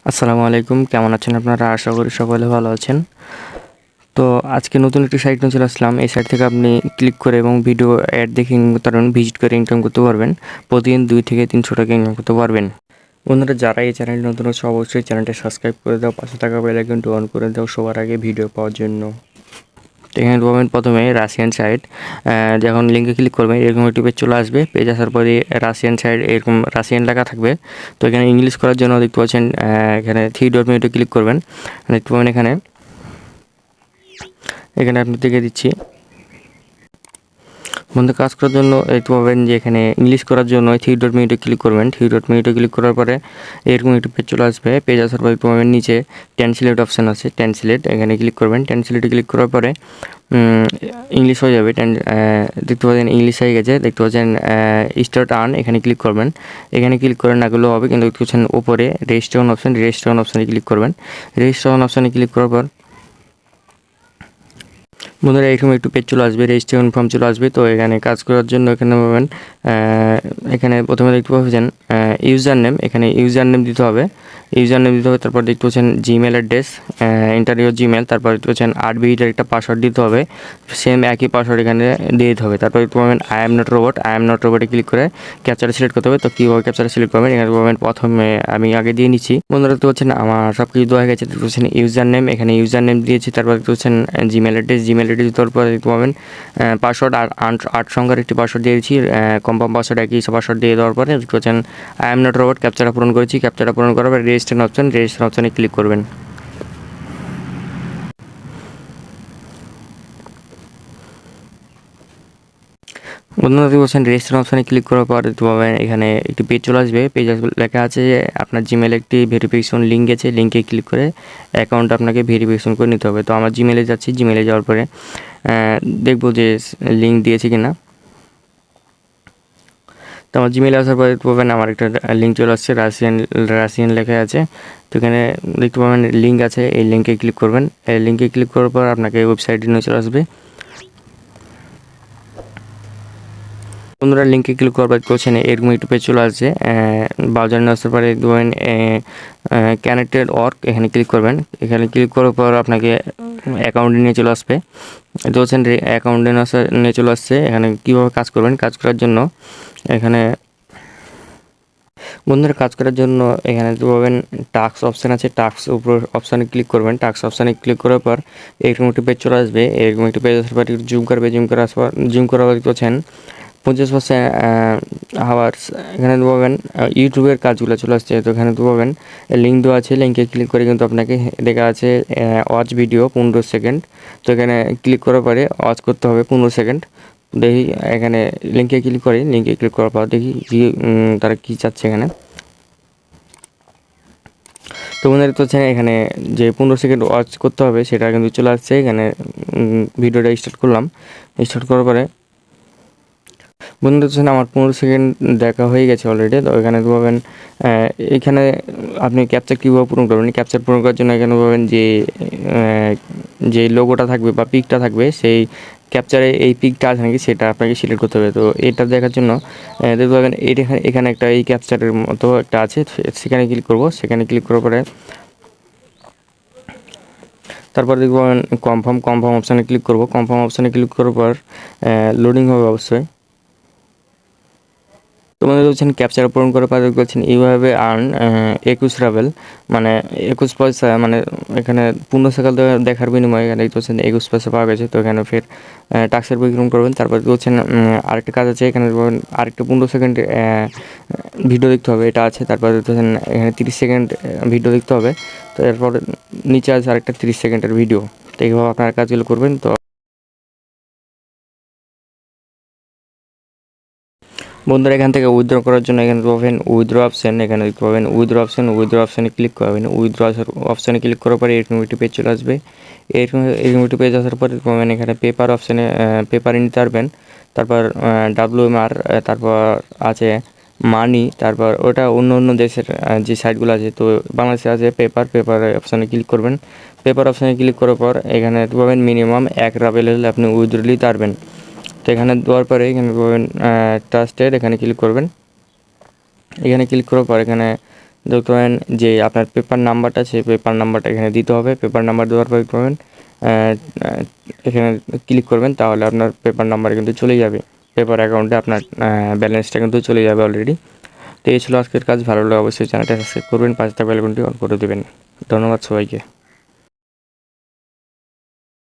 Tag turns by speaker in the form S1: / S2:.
S1: আসসালামু আলাইকুম, কেমন আছেন আপনারা? আশা করি সকলে ভালো আছেন। তো আজকে নতুন একটি সাইট নিয়ে চলে আসলাম। এই সাইট থেকে আপনি ক্লিক করে এবং ভিডিও অ্যাড দেখে ইনকাম করতে পারবেন, ভিজিট করে ইনকাম করতে পারবেন। প্রতিদিন 2 থেকে 300 টাকা ইনকাম করতে পারবেন। বন্ধুরা, যারা এই চ্যানেলটি নতুন হচ্ছে অবশ্যই চ্যানেলটি সাবস্ক্রাইব করে দাও, পাশে থাকা বেল আইকনটি অন করে দাও সবার আগে ভিডিও পাওয়ার জন্য। তো এখানে পাবেন প্রথমে রাশিয়ান সাইট। যখন লিঙ্কে ক্লিক করবেন এরকম একটি পেজ চলে আসবে। পেজ আসার পরে রাশিয়ান সাইট এরকম রাশিয়ান লেখা থাকবে। তো এখানে ইংলিশ করার জন্য দেখতে পাচ্ছেন এখানে 3 ডট ক্লিক করবেন। দেখতে পাবেন এখানে আপনি দেখে দিচ্ছি। বন্ধু, কাজ করার জন্য দেখতে পাবেন যে এখানে ইংলিশ করার জন্য 3 ডট ক্লিক করবেন। 3 ডট ক্লিক করার পরে এরকম একটি পেজ চলে আসবে। পেজ আসার পরে দেখতে পাবেন নিচে ট্রান্সলেট অপশান আছে, ট্রান্সলেট এখানে ক্লিক করবেন। ট্রান্সলেটে ক্লিক করার পরে ইংলিশ হয়ে যাবে। দেখতে পাচ্ছেন ইংলিশ হয়ে গেছে। দেখতে পাচ্ছেন স্টার্ট আর্ন, এখানে ক্লিক করবেন। এখানে ক্লিক করে না গেলেও হবে, কিন্তু দেখতে পাচ্ছেন উপরে রেজিস্টার অপশানে ক্লিক করবেন। রেজিস্টার অপশানে ক্লিক করার পর বন্ধুরা এরকম একটু পেজ চলে আসবে, রেজিস্ট্রেশন ফর্ম চলে আসবে। তো এখানে কাজ করার জন্য এখানে পাবেন এখানে প্রথমে দেখতে পাচ্ছেন ইউজার নেম, এখানে ইউজার নেম দিতে হবে। তারপর দেখতে পাচ্ছেন Gmail address, enter your Gmail. তারপর দেখতে পাচ্ছেন 8 ডিজিটের একটা পাসওয়ার্ড দিতে হবে, সেম একই পাসওয়ার্ড এখানে দিয়ে দিতে হবে। তারপর দেখতে পাবেন আই এম নট রোবটে ক্লিক করে ক্যাপচারে সিলেক্ট করতে হবে। তো কীভাবে ক্যাপচারে সিলেক্ট করবেন এখানে পাবেন, প্রথমে আমি আগে দিয়ে নিচ্ছি। বন্ধুরা দেখতে পাচ্ছেন আমার সব কিছু দেওয়া হয়ে গেছে। দেখতে পাচ্ছেন ইউজার নেম, এখানে ইউজার নেম দিয়েছি। তারপর দেখতে পাচ্ছেন জিমেল অ্যাড্রেস দেওয়ার পরে দেখতে পাবেন পাসওয়ার্ড আর 8 সংখ্যার একটি পাসওয়ার্ড দিয়েছি। কনফার্ম পাসওয়ার্ড একই পাসওয়ার্ড দিয়ে দেওয়ার পরে দেখতে পাচ্ছেন আই এম নট রোবট ক্যাপচারা পূরণ করেছি। ক্যাপচারা পূরণ করার পরে রেজিস্ট্রেশন অপশানে ক্লিক করবেন। বন্ধুরা দেখতে পাচ্ছেন রেজিস্ট্রেশন অপশানে ক্লিক করার পর দেখতে পাবেন এখানে একটি পেজ চলে আসবে। পেজ লেখা আছে যে আপনার জিমেলে একটি ভেরিফিকেশন লিঙ্ক আছে, লিঙ্কে ক্লিক করে অ্যাকাউন্ট আপনাকে ভেরিফিকেশন করে নিতে হবে। তো আমার জিমেলে যাচ্ছি, জিমেলে যাওয়ার পরে দেখবো যে লিঙ্ক দিয়েছে কিনা। তো আমার জিমেলে আসার পরে দেখতে পাবেন আমার একটা লিঙ্ক চলে আসছে, রাশিয়ান লেখা আছে। তো এখানে দেখতে পাবেন লিঙ্ক আছে, এই লিঙ্কে ক্লিক করবেন। এই লিঙ্কে ক্লিক করার পর আপনাকে ওয়েবসাইটে নিয়ে চলে আসবে। বন্ধুরা লিঙ্কে ক্লিক করবার করছেন এরকম একটু পেজ চলে আসছে। ব্রাউজার নিয়ে আসার পরে দেখতে পাবেন কানেক্টেড ওয়ার্ক, এখানে ক্লিক করবেন। এখানে ক্লিক করার পর আপনাকে অ্যাকাউন্টে নিয়ে চলে আসবে। দেখতে পাচ্ছেন অ্যাকাউন্টে নিয়ে চলে আসছে। এখানে কীভাবে কাজ করবেন, কাজ করার জন্য এখানে বন্ধুরা কাজ করার জন্য এখানে পাবেন টাক্স অপশান আছে, টাক্স উপর অপশানে ক্লিক করবেন। টাক্স অপশানে ক্লিক করার পর এরকম একটি পেজ চলে আসবে। এরকম একটি পেজ আসার পর জুম করার পর দেখতে পাচ্ছেন 50% আওয়ার্স, এখানে পাবেন ইউটিউবের কাজগুলো চলে আসছে। তো এখানে পাবেন লিঙ্ক দেওয়া আছে, লিঙ্কে ক্লিক করে কিন্তু আপনাকে দেখা আছে ওয়াচ ভিডিও 15 সেকেন্ড। তো এখানে ক্লিক করার পরে ওয়াচ করতে হবে 15 সেকেন্ড। দেখি এখানে লিঙ্কে ক্লিক করার পর দেখি তারা কী চাচ্ছে এখানে। তো বন্ধুরা দেখতে পাচ্ছেন এখানে যে 15 সেকেন্ড ওয়াচ করতে হবে সেটা কিন্তু চলে আসছে। এখানে ভিডিওটা স্টার্ট করলাম। স্টার্ট করার পরে বন্ধুরা দেখছেন আমার 15 সেকেন্ড দেখা হয়ে গেছে অলরেডি। তো এখানে পাবেন এখানে আপনি ক্যাপচার কীভাবে পূরণ করবেন। ক্যাপচার পূরণ করার জন্য এখানে পাবেন যে লোগোটা থাকবে বা পিকটা থাকবে, সেই ক্যাপচারে এই পিকটা আছে নাকি সেটা আপনাকে সিলেক্ট করতে হবে। তো এটা দেখার জন্য দেখতে পাবেন এখানে একটা এই ক্যাপচারের মতো একটা আছে, সেখানে ক্লিক করব। সেখানে ক্লিক করার পরে তারপর দেখতে পাবেন কনফার্ম অপশানে ক্লিক করব। কনফার্ম অপশানে ক্লিক করার পর লোডিং হবে অবশ্যই। তোমাদের বলছেন ক্যাপচার পূরণ করে পাওয়া বলছেন এইভাবে আর্ন 21 রাবেল, মানে 21 পয়সা, মানে এখানে 15 সেকেন্ড দেখার বিনিময়ে এখানে দেখতে পাচ্ছেন 21 পয়সা পাওয়া গেছে। তো এখানে ফের টাক্সের পরিক্রম করবেন। তারপর বলছেন আরেকটা কাজ আছে, এখানে আরেকটা 15 সেকেন্ড ভিডিও দেখতে হবে, এটা আছে। তারপর দেখতেছেন এখানে 30 সেকেন্ড ভিডিও দেখতে হবে। তো এরপর নিচে আছে আরেকটা 30 সেকেন্ডের ভিডিও। তো এইভাবে আপনারা কাজগুলো করবেন। তো বন্ধুরা এখান থেকে উইথড্র করার জন্য এখানে পাবেন উইথড্র অপশান, এখানে দেখতে পাবেন উইথড্র অপশানে ক্লিক করবেন। উইথড্র অপশানে ক্লিক করার পরে এরকম একটি পেজ চলে আসবে। এরকম একটি পেজ আসার পরে পাবেন এখানে পেপার অপশানে পেপারে নিতে পারবেন। তারপর WMR, তারপর আছে মানি, তারপর ওটা অন্য দেশের যে সাইটগুলো আছে। তো বাংলাদেশে আছে পেপার অপশানে ক্লিক করবেন। পেপার অপশানে ক্লিক করার পর এখানে পাবেন মিনিমাম 1 রাবেল হলে আপনি উইথড্র নিতে পারবেন। তো এখানে দেওয়ার পরে এখানে পাবেন ট্রাস্টেড, এখানে ক্লিক করবেন। এখানে ক্লিক করার পর এখানে দেখতে পাবেন যে আপনার পেপার নাম্বারটা, সেই পেপার নাম্বারটা এখানে দিতে হবে। পেপার নাম্বার দেওয়ার পর করবেন এখানে ক্লিক করবেন, তাহলে আপনার পেপার নাম্বার কিন্তু চলে যাবে, পেপার অ্যাকাউন্টে আপনার ব্যালেন্সটা কিন্তু চলে যাবে অলরেডি। তো এই ছিল আজকের কাজ। ভালো লাগলে অবশ্যই চ্যানেলটা সাবস্ক্রাইব করবেন, পাশে থাকা বেল আইকনটি অন করে দেবেন। ধন্যবাদ সবাইকে।